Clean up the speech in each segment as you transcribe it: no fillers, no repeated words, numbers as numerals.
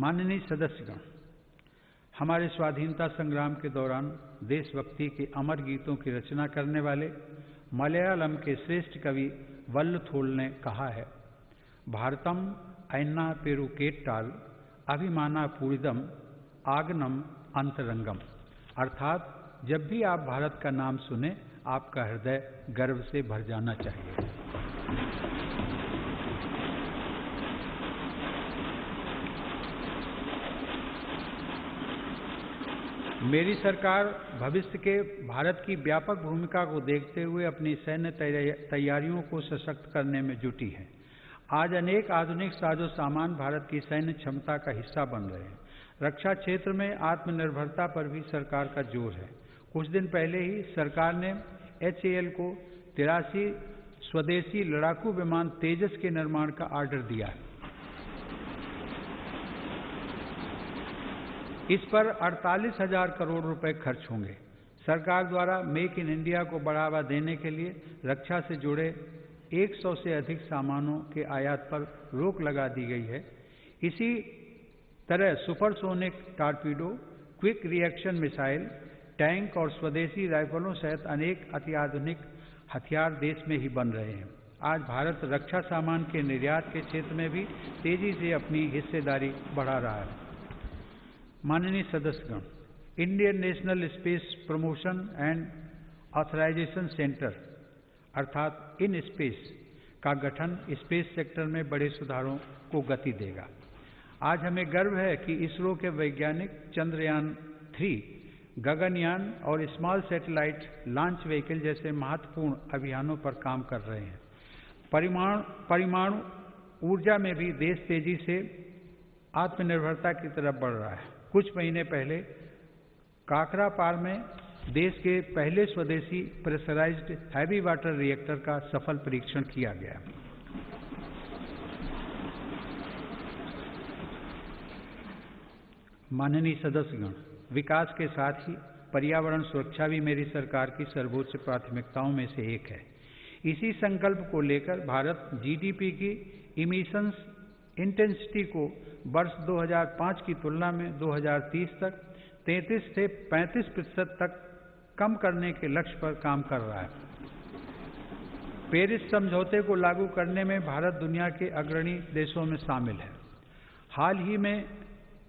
माननीय सदस्यगण, हमारे स्वाधीनता संग्राम के दौरान देशभक्ति के अमर गीतों की रचना करने वाले मलयालम के श्रेष्ठ कवि वल्लथोल ने कहा है, भारतम ऐन्ना पेरुकेट्टाल अभिमाना पूरिदम आगनम अंतरंगम। अर्थात जब भी आप भारत का नाम सुने, आपका हृदय गर्व से भर जाना चाहिए। मेरी सरकार भविष्य के भारत की व्यापक भूमिका को देखते हुए अपनी सैन्य तैयारियों को सशक्त करने में जुटी है। आज अनेक आधुनिक साजो सामान भारत की सैन्य क्षमता का हिस्सा बन रहे हैं। रक्षा क्षेत्र में आत्मनिर्भरता पर भी सरकार का जोर है। कुछ दिन पहले ही सरकार ने HAL को 83 स्वदेशी लड़ाकू विमान तेजस के निर्माण का ऑर्डर दिया है। इस पर 48,000 करोड़ रुपए खर्च होंगे। सरकार द्वारा मेक इन इंडिया को बढ़ावा देने के लिए रक्षा से जुड़े 100 से अधिक सामानों के आयात पर रोक लगा दी गई है। इसी तरह supersonic torpedo, quick reaction missile, tank और स्वदेशी राइफलों सहित अनेक अत्याधुनिक हथियार देश में ही बन रहे हैं। आज भारत रक्षा सामान के निर्यात के क्षेत्र में भी तेजी से अपनी हिस्सेदारी बढ़ा रहा है। माननीय सदस्यगण, Indian national space promotion and authorisation centre अर्थात इन स्पेस का गठन स्पेस सेक्टर में बड़े सुधारों को गति देगा। आज हमें गर्व है कि इसरो के वैज्ञानिक चंद्रयान 3, गगनयान और स्मॉल सैटेलाइट लॉन्च व्हीकल जैसे महत्वपूर्ण अभियानों पर काम कर रहे हैं। परमाणु ऊर्जा में भी देश तेजी से आत्मनिर्भरता की तरफ बढ़ रहा है। कुछ महीने पहले काकरापार में देश के पहले स्वदेशी प्रेशराइज्ड हैवी वाटर रिएक्टर का सफल परीक्षण किया गया। माननीय सदस्यगण, विकास के साथ ही पर्यावरण सुरक्षा भी मेरी सरकार की सर्वोच्च प्राथमिकताओं में से एक है। इसी संकल्प को लेकर भारत GDP की इमिशंस इंटेंसिटी को वर्ष 2005 की तुलना में 2030 तक 33 से 35% तक कम करने के लक्ष्य पर काम कर रहा है। पेरिस समझौते को लागू करने में भारत दुनिया के अग्रणी देशों में शामिल है। हाल ही में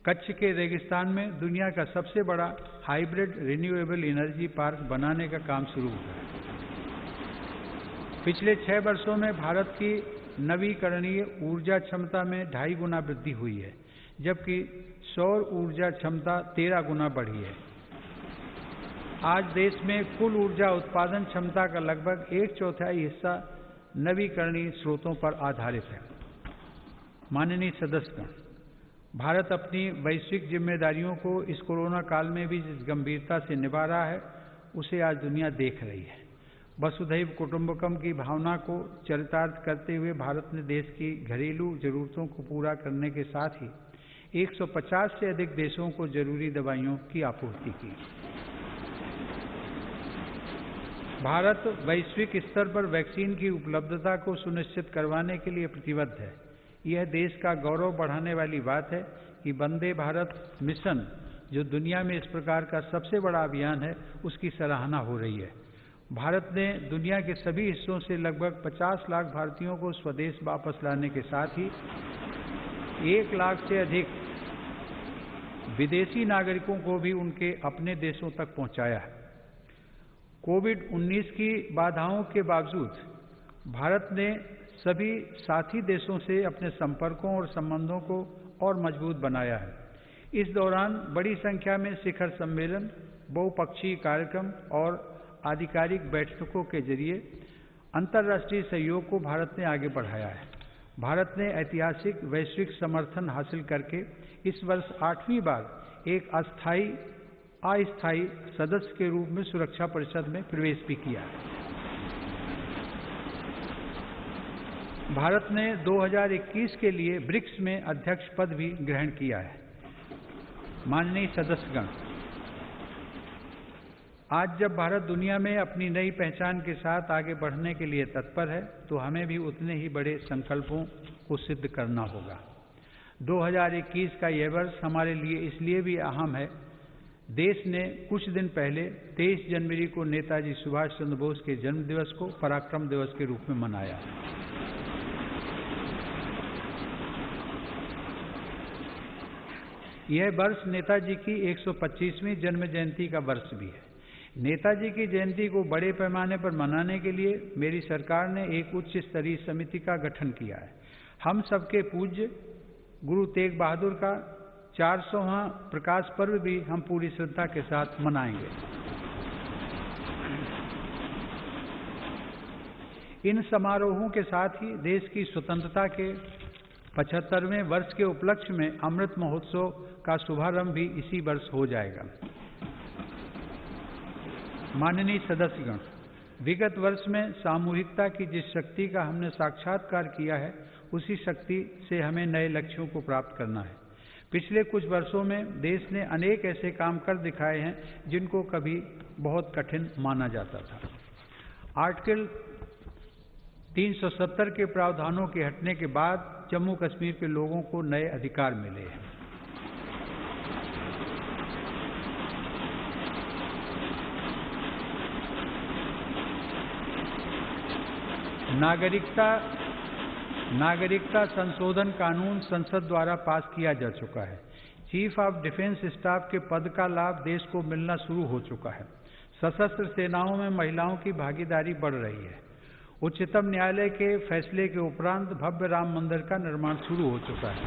कच्छ के रेगिस्तान में दुनिया का सबसे बड़ा हाइब्रिड रिन्यूएबल एनर्जी पार्क बनाने का काम शुरू हुआ है। पिछले 6 वर्षों में भारत की नवीकरणीय ऊर्जा क्षमता में 2.5 गुना वृद्धि हुई है, जबकि सौर ऊर्जा क्षमता 13 गुना बढ़ी है। आज देश में कुल ऊर्जा उत्पादन क्षमता का लगभग 1/4 हिस्सा नवीकरणीय स्रोतों पर आधारित है। माननीय सदस्यगण, भारत अपनी वैश्विक जिम्मेदारियों को इस कोरोना काल में भी जिस गंभीरता से निभा रहा है, उसे आज दुनिया देख रही है। वसुधैव कुटुंबकम की भावना को चरितार्थ करते हुए भारत ने देश की घरेलू जरूरतों को पूरा करने के साथ ही 150 से अधिक देशों को जरूरी दवाइयों की आपूर्ति की। भारत वैश्विक स्तर पर वैक्सीन की उपलब्धता को सुनिश्चित करवाने के लिए प्रतिबद्ध है। यह देश का गौरव बढ़ाने वाली बात है कि वंदे भारत मिशन, जो दुनिया में इस प्रकार का सबसे बड़ा अभियान है, उसकी सराहना हो रही है। भारत ने दुनिया के सभी हिस्सों से लगभग 50 लाख भारतीयों को स्वदेश वापस लाने के साथ ही 1 लाख से अधिक विदेशी नागरिकों को भी उनके अपने देशों तक पहुंचाया है। कोविड-19 की बाधाओं के बावजूद भारत ने सभी साथी देशों से अपने संपर्कों और संबंधों को और मजबूत बनाया है। इस दौरान बड़ी संख्या में शिखर सम्मेलन, बहुपक्षीय कार्यक्रम और आधिकारिक बैठकों के जरिए अंतर्राष्ट्रीय सहयोग को भारत ने आगे बढ़ाया है। भारत ने ऐतिहासिक वैश्विक समर्थन हासिल करके इस वर्ष 8वीं बार एक अस्थायी सदस्य के रूप में सुरक्षा परिषद में प्रवेश भी किया है। भारत ने 2021 के लिए ब्रिक्स में अध्यक्ष पद भी ग्रहण किया है। माननीय सदस्यगण, आज जब भारत दुनिया में अपनी नई पहचान के साथ आगे बढ़ने के लिए तत्पर है, तो हमें भी उतने ही बड़े संकल्पों को सिद्ध करना होगा। 2021 का यह वर्ष हमारे लिए इसलिए भी अहम है, देश ने कुछ दिन पहले 23 जनवरी को नेताजी सुभाष चंद्र बोस के जन्म दिवस को पराक्रम दिवस के रूप में मनाया। यह वर्ष नेताजी की 125वीं जन्म जयंती का वर्ष भी है। नेताजी की जयंती को बड़े पैमाने पर मनाने के लिए मेरी सरकार ने एक उच्च स्तरीय समिति का गठन किया है। हम सबके पूज्य गुरु तेग बहादुर का 400वां प्रकाश पर्व भी हम पूरी श्रद्धा के साथ मनाएंगे। इन समारोहों के साथ ही देश की स्वतंत्रता के 75वें वर्ष के उपलक्ष्य में अमृत महोत्सव का शुभारंभ भी इसी वर्ष हो जाएगा। माननीय सदस्यगण, विगत वर्ष में सामूहिकता की जिस शक्ति का हमने साक्षात्कार किया है, उसी शक्ति से हमें नए लक्ष्यों को प्राप्त करना है। पिछले कुछ वर्षों में देश ने अनेक ऐसे काम कर दिखाए हैं जिनको कभी बहुत कठिन माना जाता था। आर्टिकल 370 के प्रावधानों के हटने के बाद जम्मू कश्मीर के लोगों को नए अधिकार मिले हैं। नागरिकता संशोधन कानून संसद द्वारा पास किया जा चुका है। चीफ ऑफ डिफेंस स्टाफ के पद का लाभ देश को मिलना शुरू हो चुका है। सशस्त्र सेनाओं में महिलाओं की भागीदारी बढ़ रही है। उच्चतम न्यायालय के फैसले के उपरांत भव्य राम मंदिर का निर्माण शुरू हो चुका है।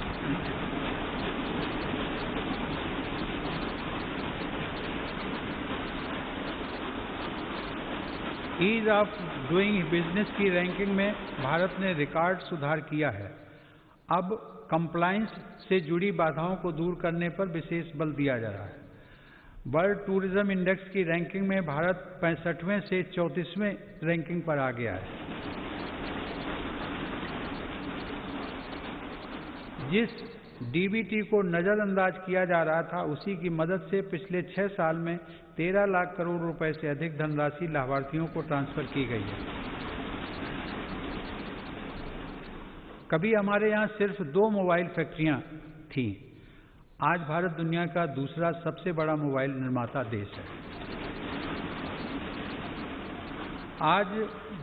ईज ऑफ डूइंग बिजनेस की रैंकिंग में भारत ने रिकॉर्ड सुधार किया है। अब कंप्लायंस से जुड़ी बाधाओं को दूर करने पर विशेष बल दिया जा रहा है। वर्ल्ड टूरिज्म इंडेक्स की रैंकिंग में भारत 65वें से 34वें रैंकिंग पर आ गया है। जिस डीबीटी को नजरअंदाज किया जा रहा था, उसी की मदद से पिछले 6 साल में 13 लाख करोड़ रुपए से अधिक धनराशि लाभार्थियों को ट्रांसफर की गई है। कभी हमारे यहाँ सिर्फ 2 मोबाइल फैक्ट्रियां थीं। आज भारत दुनिया का दूसरा सबसे बड़ा मोबाइल निर्माता देश है। आज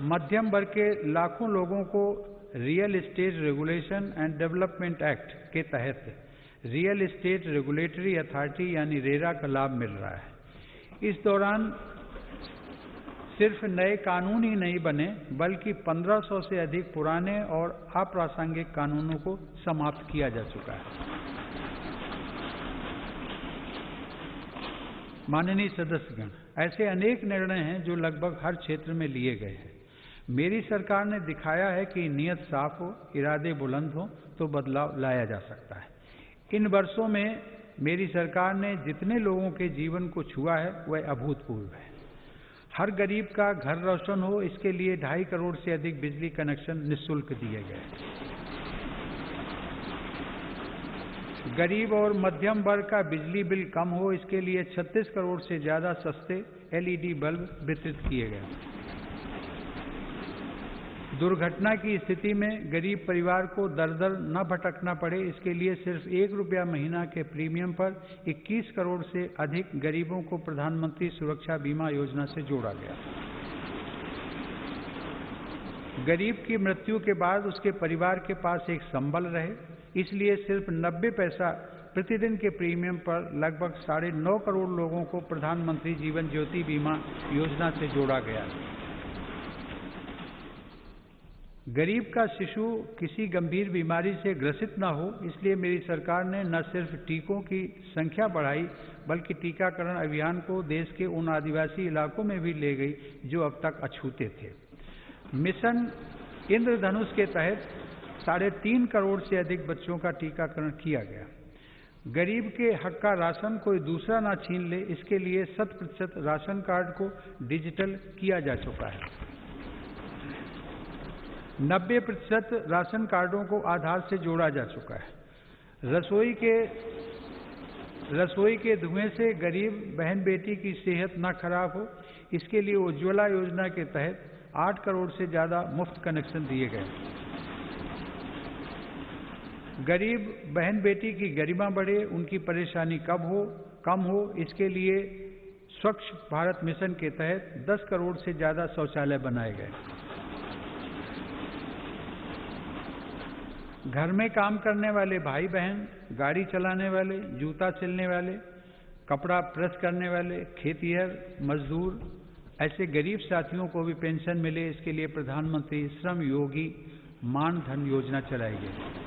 मध्यम वर्ग के लाखों लोगों को real estate regulation and development act के तहत रियल एस्टेट रेगुलेटरी अथॉरिटी यानी रेरा का लाभ मिल रहा है। इस दौरान सिर्फ नए कानून ही नहीं बने, बल्कि 1500 से अधिक पुराने और अप्रासंगिक कानूनों को समाप्त किया जा चुका है। माननीय सदस्यगण, ऐसे अनेक निर्णय हैं जो लगभग हर क्षेत्र में लिए गए हैं। मेरी सरकार ने दिखाया है कि नीयत साफ हो, इरादे बुलंद हो तो बदलाव लाया जा सकता है। इन वर्षों में मेरी सरकार ने जितने लोगों के जीवन को छुआ है वह अभूतपूर्व है। हर गरीब का घर रोशन हो, इसके लिए 2.5 करोड़ से अधिक बिजली कनेक्शन निःशुल्क दिए गए। गरीब और मध्यम वर्ग का बिजली बिल कम हो, इसके लिए 36 करोड़ से ज्यादा सस्ते एलईडी बल्ब वितरित किए गए। दुर्घटना की स्थिति में गरीब परिवार को दर दर न भटकना पड़े, इसके लिए सिर्फ 1 रुपया महीना के प्रीमियम पर 21 करोड़ से अधिक गरीबों को प्रधानमंत्री सुरक्षा बीमा योजना से जोड़ा गया। गरीब की मृत्यु के बाद उसके परिवार के पास एक संबल रहे, इसलिए सिर्फ 90 पैसा प्रतिदिन के प्रीमियम पर लगभग 9.5 करोड़ लोगों को प्रधानमंत्री जीवन ज्योति बीमा योजना से जोड़ा गया। गरीब का शिशु किसी गंभीर बीमारी से ग्रसित न हो, इसलिए मेरी सरकार ने न सिर्फ टीकों की संख्या बढ़ाई, बल्कि टीकाकरण अभियान को देश के उन आदिवासी इलाकों में भी ले गई जो अब तक अछूते थे। मिशन इंद्रधनुष के तहत 3.5 करोड़ से अधिक बच्चों का टीकाकरण किया गया। गरीब के हक का राशन कोई दूसरा ना छीन ले, इसके लिए 100% राशन कार्ड को डिजिटल किया जा चुका है। 90% राशन कार्डों को आधार से जोड़ा जा चुका है। रसोई के धुएं से गरीब बहन बेटी की सेहत न खराब हो, इसके लिए उज्ज्वला योजना के तहत 8 करोड़ से ज्यादा मुफ्त कनेक्शन दिए गए। गरीब बहन बेटी की गरिमा बढ़े, उनकी परेशानी कम हो, इसके लिए स्वच्छ भारत मिशन के तहत 10 करोड़ से ज्यादा शौचालय बनाए गए। घर में काम करने वाले भाई बहन, गाड़ी चलाने वाले, जूता सिलने वाले, कपड़ा प्रेस करने वाले, खेतिहर मजदूर, ऐसे गरीब साथियों को भी पेंशन मिले, इसके लिए प्रधानमंत्री श्रम योगी मान धन योजना चलाई गई।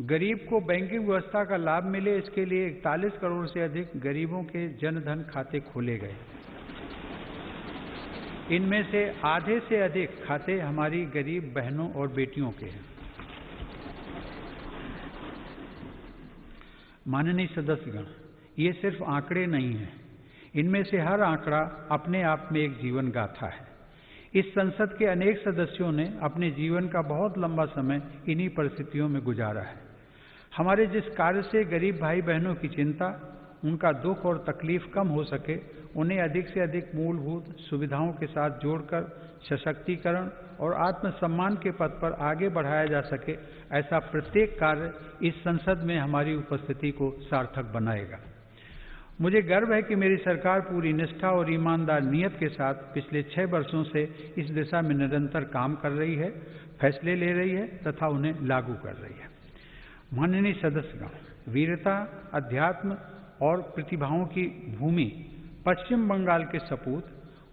गरीब को बैंकिंग व्यवस्था का लाभ मिले, इसके लिए 41 करोड़ से अधिक गरीबों के जनधन खाते खोले गए। इनमें से आधे से अधिक खाते हमारी गरीब बहनों और बेटियों के हैं। माननीय सदस्यगण, ये सिर्फ आंकड़े नहीं हैं, इनमें से हर आंकड़ा अपने आप में एक जीवन गाथा है। इस संसद के अनेक सदस्यों ने अपने जीवन का बहुत लंबा समय इन्हीं परिस्थितियों में गुजारा है। हमारे जिस कार्य से गरीब भाई बहनों की चिंता, उनका दुख और तकलीफ कम हो सके, उन्हें अधिक से अधिक मूलभूत सुविधाओं के साथ जोड़कर सशक्तिकरण और आत्मसम्मान के पथ पर आगे बढ़ाया जा सके, ऐसा प्रत्येक कार्य इस संसद में हमारी उपस्थिति को सार्थक बनाएगा। मुझे गर्व है कि मेरी सरकार पूरी निष्ठा और ईमानदार नियत के साथ पिछले 6 वर्षों से इस दिशा में निरंतर काम कर रही है, फैसले ले रही है तथा उन्हें लागू कर रही है। माननीय सदस्यगण, वीरता, अध्यात्म और प्रतिभाओं की भूमि पश्चिम बंगाल के सपूत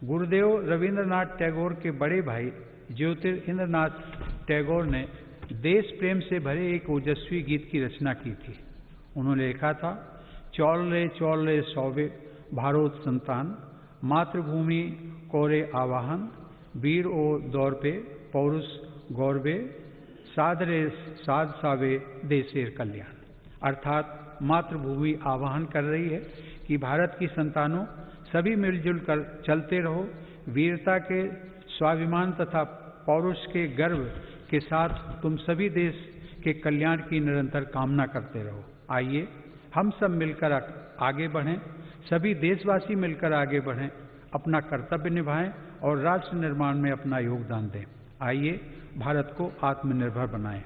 गुरुदेव रविंद्रनाथ टैगोर के बड़े भाई ज्योतिरिंद्रनाथ टैगोर ने देश प्रेम से भरे एक ओजस्वी गीत की रचना की थी। उन्होंने लिखा था, चौल रे सौवे भारोत संतान, मातृभूमि कोरे आवाहन, वीर ओ दौर पे पौरुष गौरवे, साध सावे देशेर कल्याण। अर्थात मातृभूमि आह्वान कर रही है कि भारत की संतानों, सभी मिलजुल कर चलते रहो, वीरता के स्वाभिमान तथा पौरुष के गर्व के साथ तुम सभी देश के कल्याण की निरंतर कामना करते रहो। आइए हम सब मिलकर आगे बढ़ें, सभी देशवासी मिलकर आगे बढ़ें, अपना कर्तव्य निभाएं और राष्ट्र निर्माण में अपना योगदान दें। आइए भारत को आत्मनिर्भर बनाएं।